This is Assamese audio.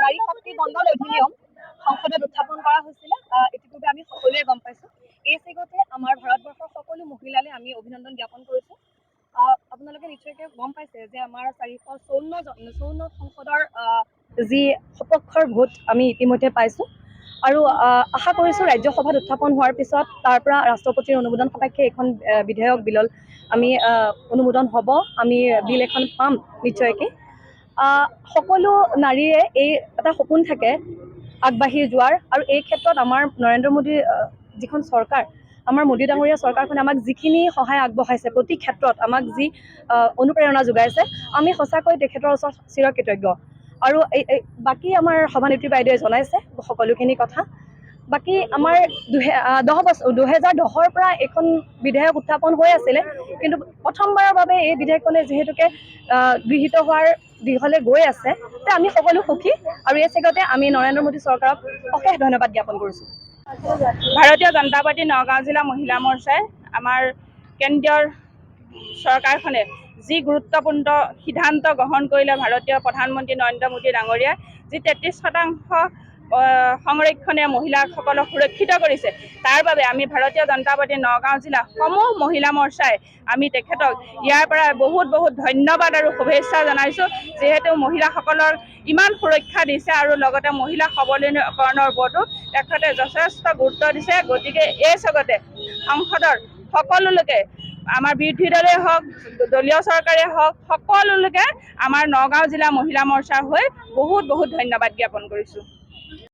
নাৰী শক্তি মণ্ডল অধিনিয়ম সংসদত উত্থাপন কৰা হৈছিল। ইতিপূৰ্বে আমি সকলোৱে গম পাইছো। এই চেগতে আমাৰ ভাৰতবৰ্ষৰ সকলো মহিলালৈ আমি অভিনন্দন জ্ঞাপন কৰিছো। আপোনালোকে নিশ্চয়কৈ গম পাইছে যে আমাৰ 454 সংসদৰ যি সপক্ষৰ ভোট আমি ইতিমধ্যে পাইছো আৰু আশা কৰিছো ৰাজ্যসভাত উত্থাপন হোৱাৰ পিছত তাৰ পৰা ৰাষ্ট্ৰপতিৰ অনুমোদন সাপেক্ষে এখন বিধেয়ক বিলল আমি অনুমোদন হ'ব, আমি বিল এখন পাম নিশ্চয়কৈ। সকলো নাৰীৰে এই এটা সপোন থাকে আগবাঢ়ি যোৱাৰ, আৰু এই ক্ষেত্ৰত আমাৰ নৰেন্দ্ৰ মোদীৰ যিখন চৰকাৰ, আমাৰ মোদী ডাঙৰীয়া চৰকাৰখনে আমাক যিখিনি সহায় আগবঢ়াইছে, প্ৰতি ক্ষেত্ৰত আমাক যি অনুপ্ৰেৰণা যোগাইছে, আমি সঁচাকৈ তেখেতৰ ওচৰত চিৰকৃতজ্ঞ। আৰু বাকী আমাৰ সভানেত্ৰী বাইদেৱে জনাইছে সকলোখিনি কথা। বাকী আমাৰ 2010ৰ পৰা এইখন বিধেয়ক উত্থাপন হৈ আছিলে, কিন্তু প্ৰথমবাৰৰ বাবে এই বিধেয়কখনে যিহেতুকে গৃহীত হোৱাৰ দিশলৈ গৈ আছে, আমি সকলো সুখী। আৰু এই চেগতে আমি নৰেন্দ্ৰ মোদী চৰকাৰক অশেষ ধন্যবাদ জ্ঞাপন কৰিছোঁ। ভাৰতীয় জনতা পাৰ্টি নগাঁও জিলা মহিলা মৰ্চাই আমাৰ কেন্দ্ৰীয় চৰকাৰখনে যি গুৰুত্বপূৰ্ণ সিদ্ধান্ত গ্ৰহণ কৰিলে ভাৰতীয় প্ৰধানমন্ত্ৰী নৰেন্দ্ৰ মোদী ডাঙৰীয়াই, যি 33% সংৰক্ষণে মহিলাসকলক সুৰক্ষিত কৰিছে, তাৰ বাবে আমি ভাৰতীয় জনতা পাৰ্টি নগাঁও জিলা সমূহ মহিলা মৰ্চাই আমি তেখেতক ইয়াৰ পৰা বহুত ধন্যবাদ আৰু শুভেচ্ছা জনাইছোঁ। যিহেতু মহিলাসকলৰ ইমান সুৰক্ষা দিছে আৰু লগতে মহিলা সবলীকৰণৰ ওপৰতো তেখেতে যথেষ্ট গুৰুত্ব দিছে। গতিকে এই চগতে সংসদৰ সকলো লোকে, আমাৰ বিৰোধী দলেই হওক, দলীয় চৰকাৰে হওক, সকলো লোকে আমাৰ নগাঁও জিলা মহিলা মৰ্চাৰ হৈ বহুত ধন্যবাদ জ্ঞাপন কৰিছোঁ।